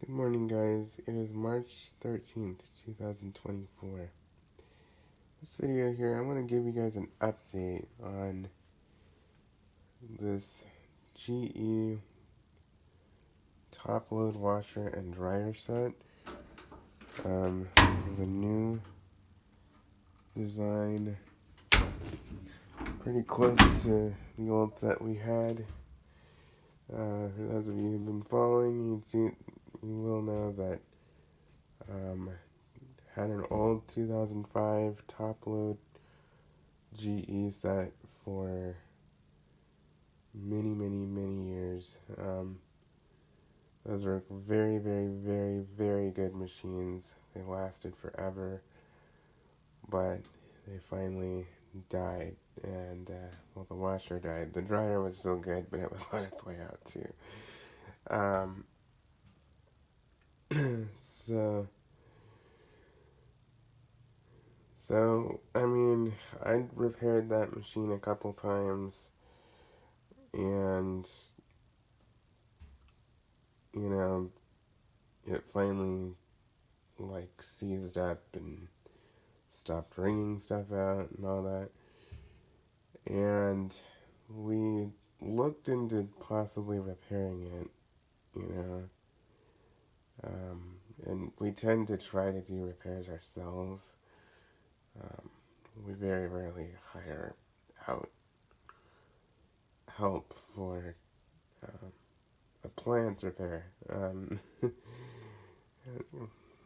Good morning, guys. It is March 13th, 2024. This video here, I'm going to give you guys an update on this GE top load washer and dryer set. This is a new design, pretty close to the old set we had. For those of you who've been following, you will know that had an old 2005 top load GE set for many years. Those were very good machines. They lasted forever, but they finally died, and well, the washer died. The dryer was still good, but it was on its way out too. So I mean, I repaired that machine a couple times, and you know, it finally seized up and stopped wringing stuff out and all that. And we looked into possibly repairing it, you know. And we tend to try to do repairs ourselves. We very rarely hire out help for a plant repair.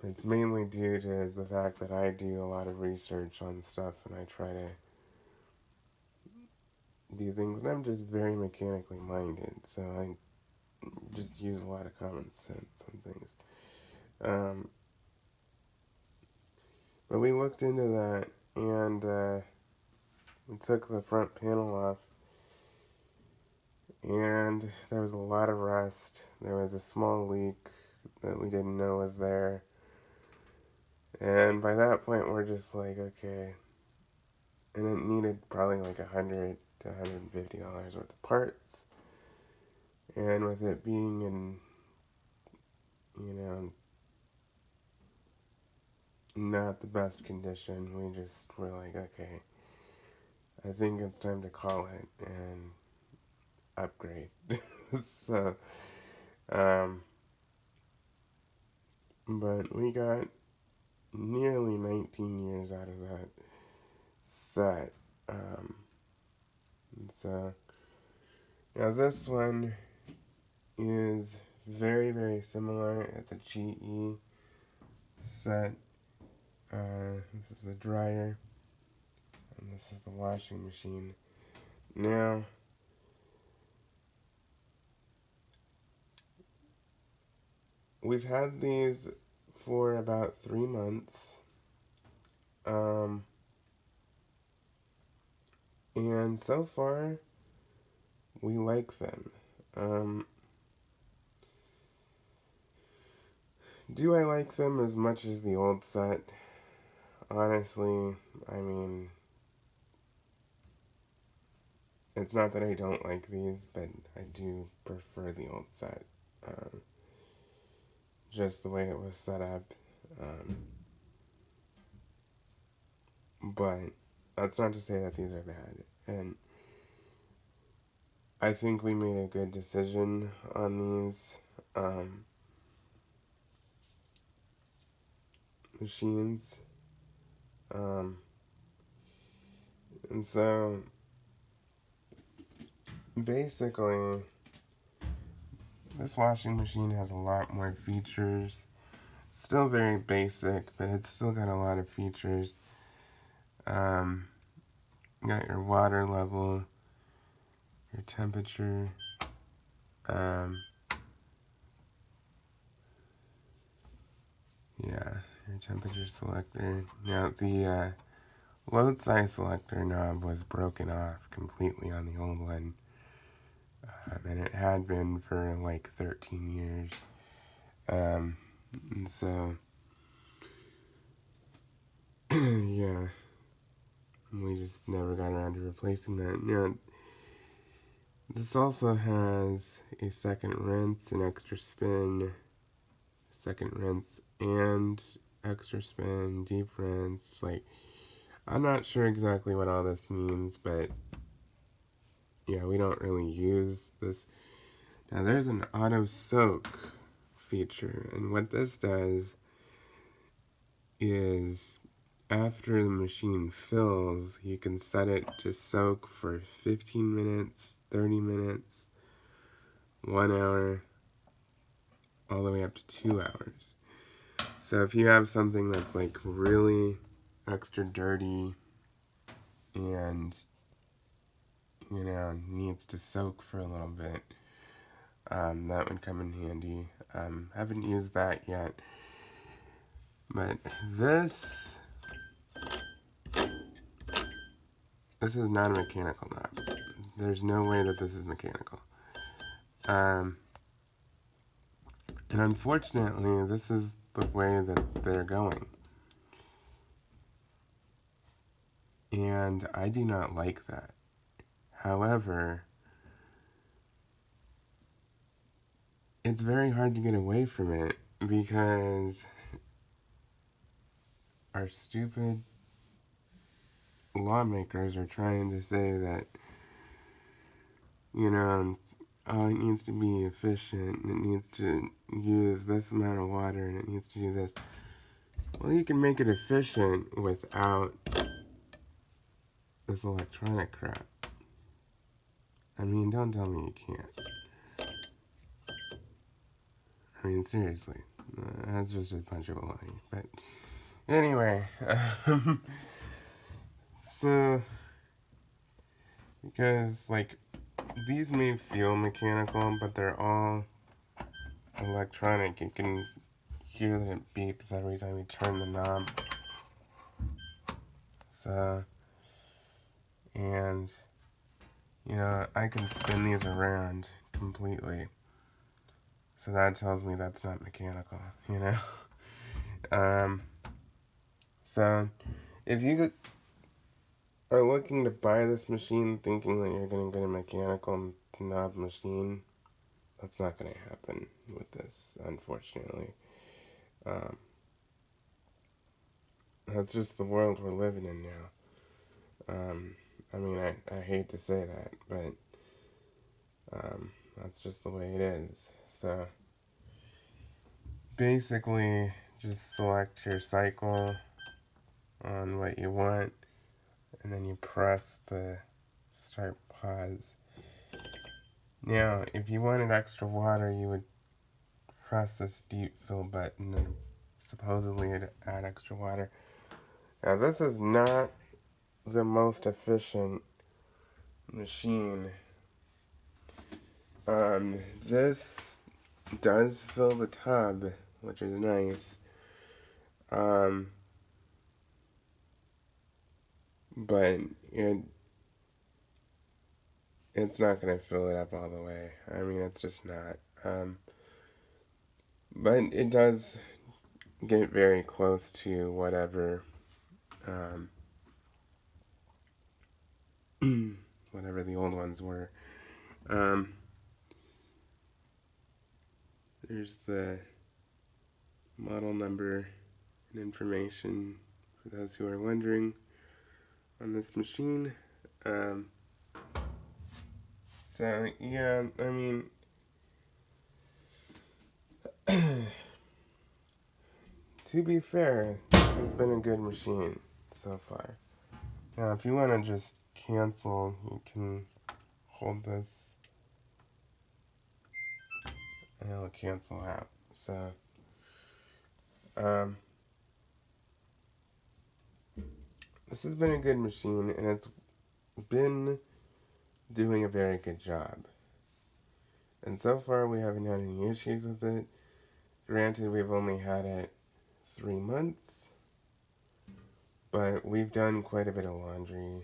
It's mainly due to the fact that I do a lot of research on stuff and I try to do things, and I'm just very mechanically minded, so I just use a lot of common sense on things. But we looked into that, and we took the front panel off, and there was a lot of rust. There was a small leak that we didn't know was there. And by that point, we're just like, okay. And it needed probably like $100 to $150 worth of parts. And with it being in, not the best condition, we just were like, okay, I think it's time to call it and upgrade. So, but we got nearly 19 years out of that set. So, now this one is very similar. It's a GE set. This is the dryer, and this is the washing machine. Now, we've had these for about 3 months. And so far, we like them. Do I like them as much as the old set? Honestly, I mean, it's not that I don't like these, but I do prefer the old set. Just the way it was set up. But that's not to say that these are bad. And I think we made a good decision on these machines. And so, basically, this washing machine has a lot more features. Still very basic, but it's still got a lot of features. You got your water level, your temperature, your temperature selector. Now, the load size selector knob was broken off completely on the old one, and it had been for like 13 years. And so, yeah, we just never got around to replacing that. Now, this also has a second rinse, an extra spin, second rinse, and extra spin, deep rinse. Like, I'm not sure exactly what all this means, but yeah, we don't really use this. Now, there's an auto soak feature, and what this does is after the machine fills, you can set it to soak for 15 minutes, 30 minutes, 1 hour, all the way up to 2 hours. So if you have something that's like really extra dirty and, you know, needs to soak for a little bit, that would come in handy. Haven't used that yet, but this is not a mechanical knob. There's no way that this is mechanical. And unfortunately, this is the way that they're going. And I do not like that. However, it's very hard to get away from it because our stupid lawmakers are trying to say that, you know, oh, it needs to be efficient and it needs to use this amount of water and it needs to do this. Well, you can make it efficient without this electronic crap. I mean, don't tell me you can't. I mean, seriously. That's just a bunch of baloney. But anyway, so, because, like, these may feel mechanical, but they're all electronic. You can hear that it beeps every time you turn the knob. So, and, you know, I can spin these around completely. So that tells me that's not mechanical, you know? So, if you are looking to buy this machine thinking that you're going to get a mechanical knob machine, that's not going to happen with this, unfortunately. That's just the world we're living in now. I mean, I hate to say that, but that's just the way it is. So, basically, just select your cycle on what you want, and then you press the start pause. Now, if you wanted extra water, you would press this deep fill button and supposedly it'd add extra water. Now, this is not the most efficient machine. This does fill the tub, which is nice. But it's not going to fill it up all the way. I mean, it's just not. But it does get very close to whatever, whatever the old ones were. There's the model number and information for those who are wondering on this machine. So, yeah, I mean, to be fair, this has been a good machine so far. Now, if you want to just cancel, you can hold this and it'll cancel out. So, this has been a good machine and it's been doing a very good job. And so far, we haven't had any issues with it. Granted, we've only had it 3 months, but we've done quite a bit of laundry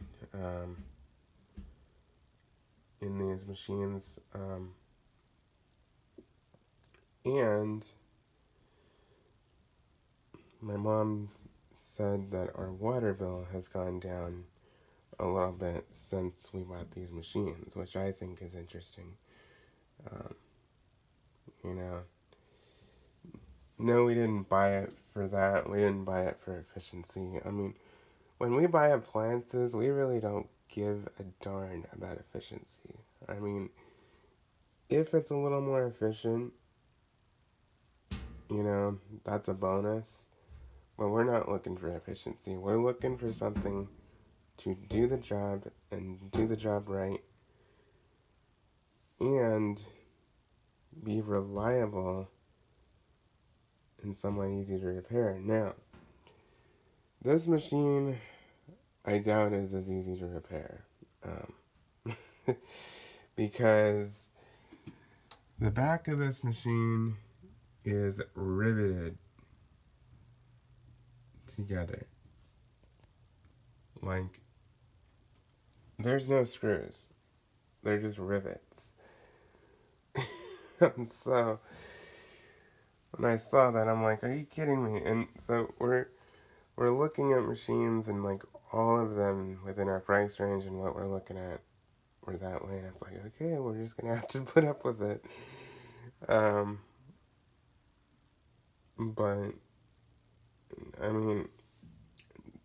in these machines. And my mom said that our water bill has gone down a little bit since we bought these machines, which I think is interesting. You know, no, we didn't buy it for that. We didn't buy it for efficiency. I mean, when we buy appliances, we really don't give a darn about efficiency. I mean, if it's a little more efficient, that's a bonus. But we're not looking for efficiency. We're looking for something to do the job and do the job right and be reliable and somewhat easy to repair. Now, this machine, I doubt is as easy to repair. Because the back of this machine is riveted together. Like, there's no screws. They're just rivets. So, when I saw that, I'm like, are you kidding me? And so we're looking at machines, and like all of them within our price range and what we're looking at were that way. And it's like, okay, we're just gonna have to put up with it. But I mean,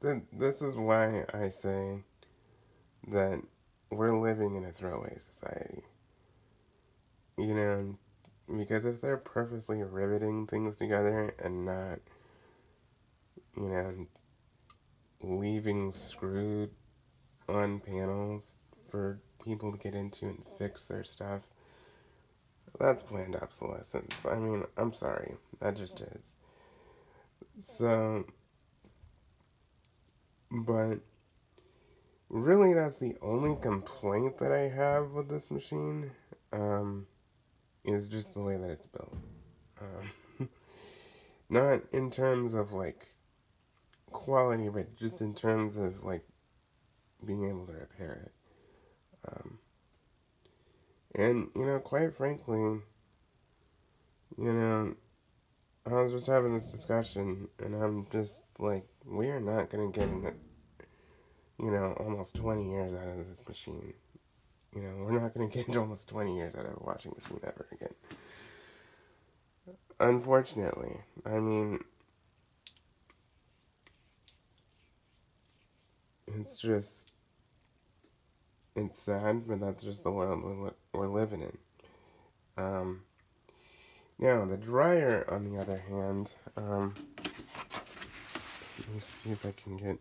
this is why I say that we're living in a throwaway society. Because if they're purposely riveting things together and not, leaving screwed on panels for people to get into and fix their stuff, that's planned obsolescence. I mean, I'm sorry. That just is. So, but really that's the only complaint that I have with this machine, is just the way that it's built. Not in terms of, like, quality, but just in terms of, like, being able to repair it. And, quite frankly, I was just having this discussion, and I'm just like, we are not going to get, almost 20 years out of this machine. We're not going to get almost 20 years out of a washing machine ever again. Unfortunately. I mean, it's sad, but that's just the world we're living in. Now, the dryer, on the other hand, let me see if I can get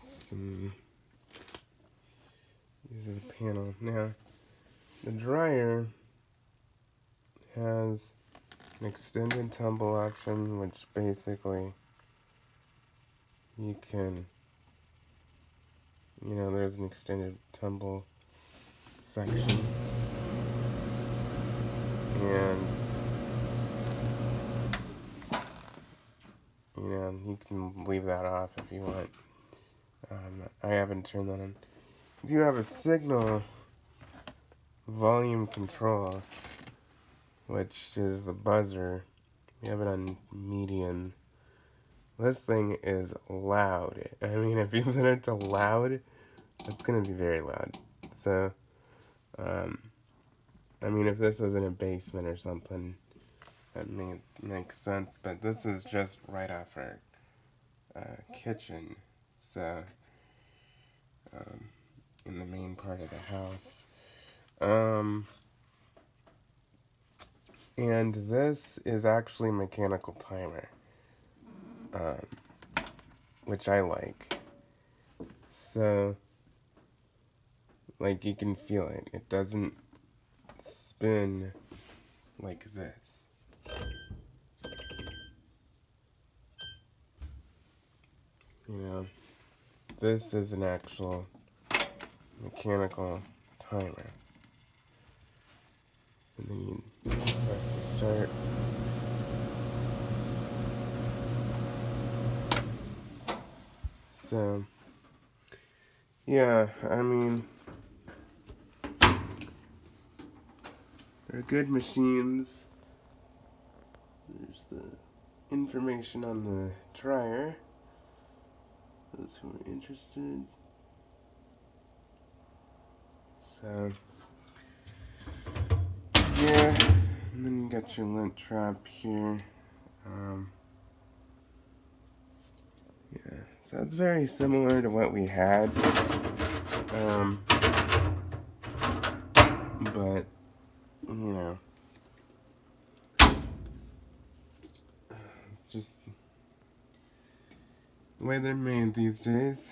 some. These are the panel. Now, the dryer has an extended tumble option, which basically you can, there's an extended tumble section, and you can leave that off if you want. I haven't turned that on. You do have a signal volume control, which is the buzzer. We have it on medium. This thing is loud. I mean, if you put it to loud, it's going to be very loud. So, I mean, if this was in a basement or something, that may make sense. But this is just right off our kitchen. So, in the main part of the house. And this is actually a mechanical timer, which I like. So, like, you can feel it. It doesn't spin like this. This is an actual mechanical timer. And then you press the start. So, yeah, I mean, they're good machines. There's the information on the dryer. Those who are interested. So, yeah, And then you got your lint trap here. Yeah, so it's very similar to what we had. But, you know, it's just the way they're made these days.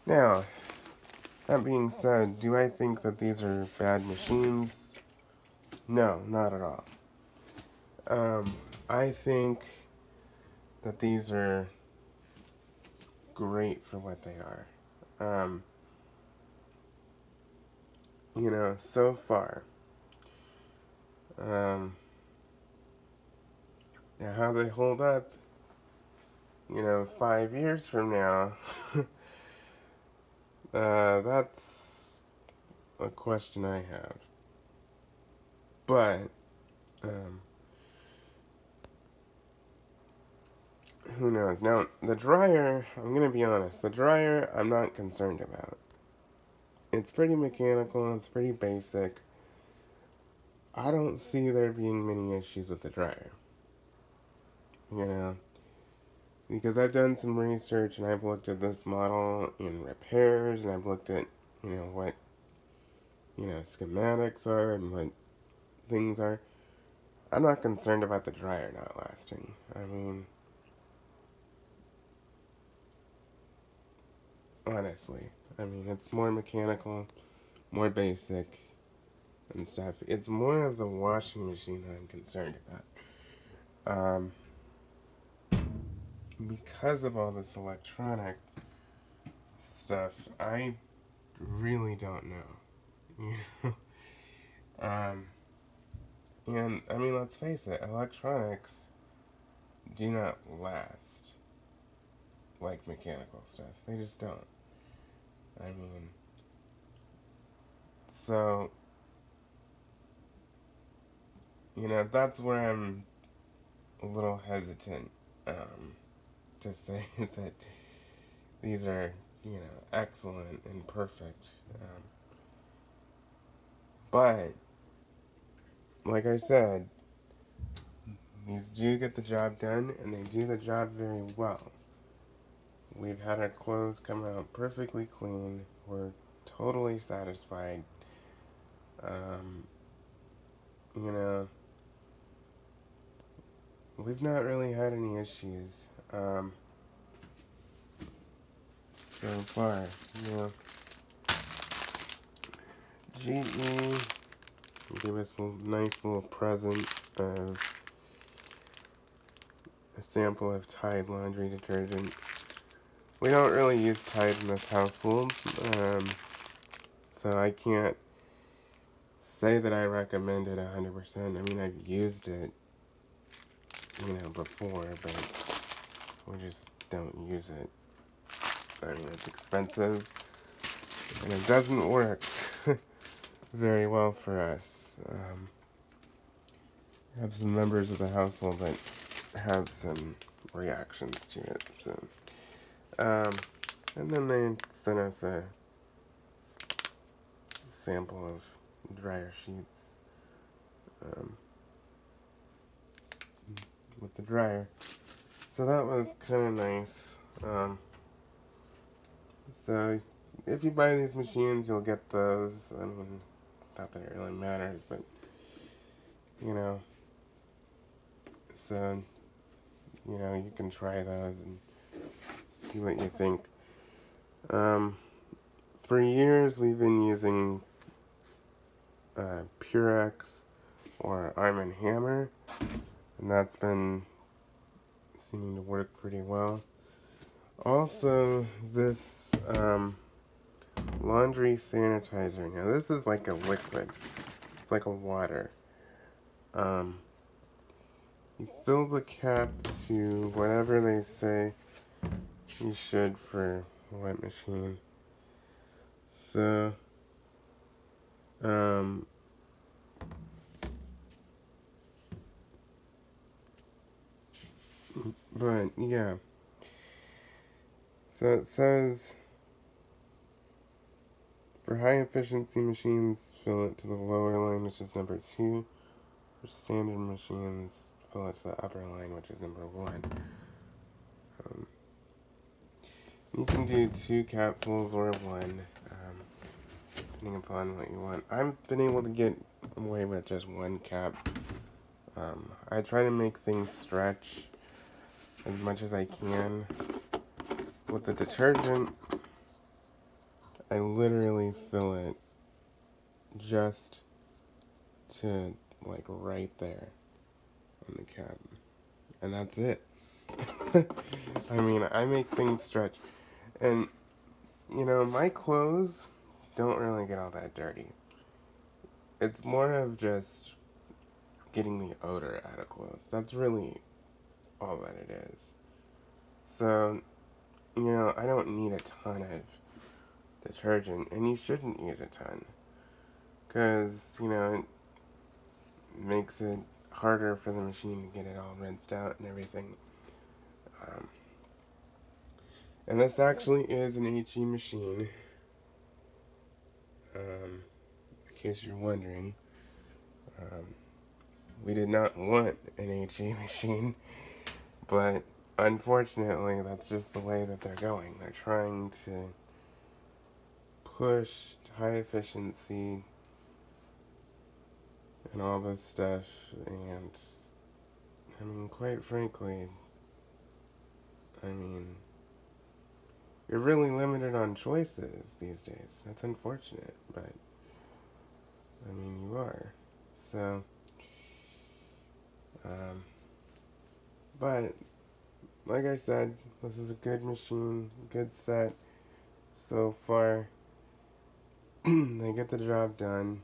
Now, that being said, do I think that these are bad machines? No, not at all. I think that these are great for what they are. So far. Now, how they hold up, 5 years from now, that's a question I have. But, who knows? Now, the dryer, I'm going to be honest, the dryer I'm not concerned about. It's pretty mechanical, it's pretty basic. I don't see there being many issues with the dryer. Because I've done some research and I've looked at this model in repairs and I've looked at, what, schematics are and what things are. I'm not concerned about the dryer not lasting. I mean, honestly. It's more mechanical, more basic, and stuff. It's more of the washing machine that I'm concerned about. Because of all this electronic stuff, I really don't know. And, let's face it, electronics do not last like mechanical stuff. They just don't. So, that's where I'm a little hesitant to say that these are, excellent and perfect. But, like I said, these do get the job done, and they do the job very well. We've had our clothes come out perfectly clean. We're totally satisfied. We've not really had any issues so far. GE gave us a nice little present of a sample of Tide laundry detergent. We don't really use Tide in this household, so I can't say that I recommend it 100%. I've used it, before, but we just don't use it. It's expensive, and it doesn't work very well for us. I have some members of the household that have some reactions to it, so. And then they sent us a sample of dryer sheets with the dryer. So that was kind of nice. So if you buy these machines, you'll get those. Not that it really matters, but so you can try those and see what you think. For years, we've been using Purex or Arm & Hammer, and that's been seeming to work pretty well. Also, this laundry sanitizer. Now, this is like a liquid. It's like a water. You fill the cap to whatever they say you should for a wet machine. So, but yeah. So it says For high efficiency machines, fill it to the lower line, which is number 2. For standard machines, fill it to the upper line, which is number 1. You can do 2 capfuls or 1, depending upon what you want. I've been able to get away with just 1 cap. I try to make things stretch as much as I can. With the detergent, I literally fill it just to, like, right there on the cap. And that's it. I mean, I make things stretch. And, you know, my clothes don't really get all that dirty. It's more of just getting the odor out of clothes. That's really all that it is. So, you know, I don't need a ton of detergent, and you shouldn't use a ton. Because, you know, it makes it harder for the machine to get it all rinsed out and everything. And this actually is an HE machine. In case you're wondering. We did not want an HE machine, but unfortunately, that's just the way that they're going. They're trying to push high efficiency and all this stuff, and I mean, quite frankly, I mean, you're really limited on choices these days. That's unfortunate, but I mean, you are. So, but like I said, this is a good machine, good set so far. They get the job done.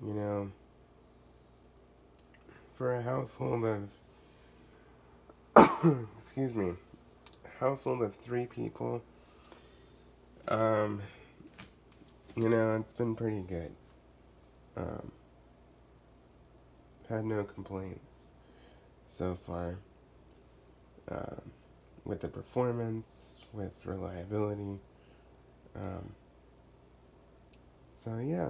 You know, for a household of, excuse me, a household of 3 people, you know, it's been pretty good. Had no complaints so far. With the performance, with reliability. So yeah.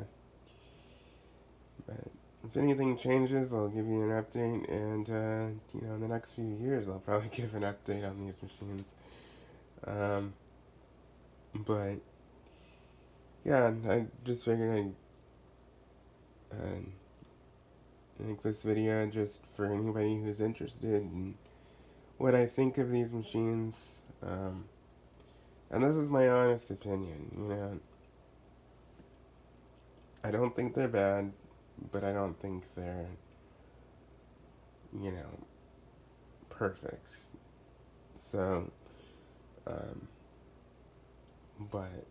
But if anything changes, I'll give you an update, and you know, in the next few years, I'll probably give an update on these machines. But yeah, I just figured I'd make this video just for anybody who's interested in what I think of these machines. And this is my honest opinion, you know. I don't think they're bad, but I don't think they're, you know, perfect. So, but,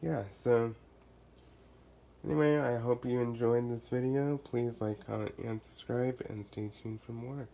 yeah, so, anyway, I hope you enjoyed this video. Please like, comment, and subscribe, and stay tuned for more.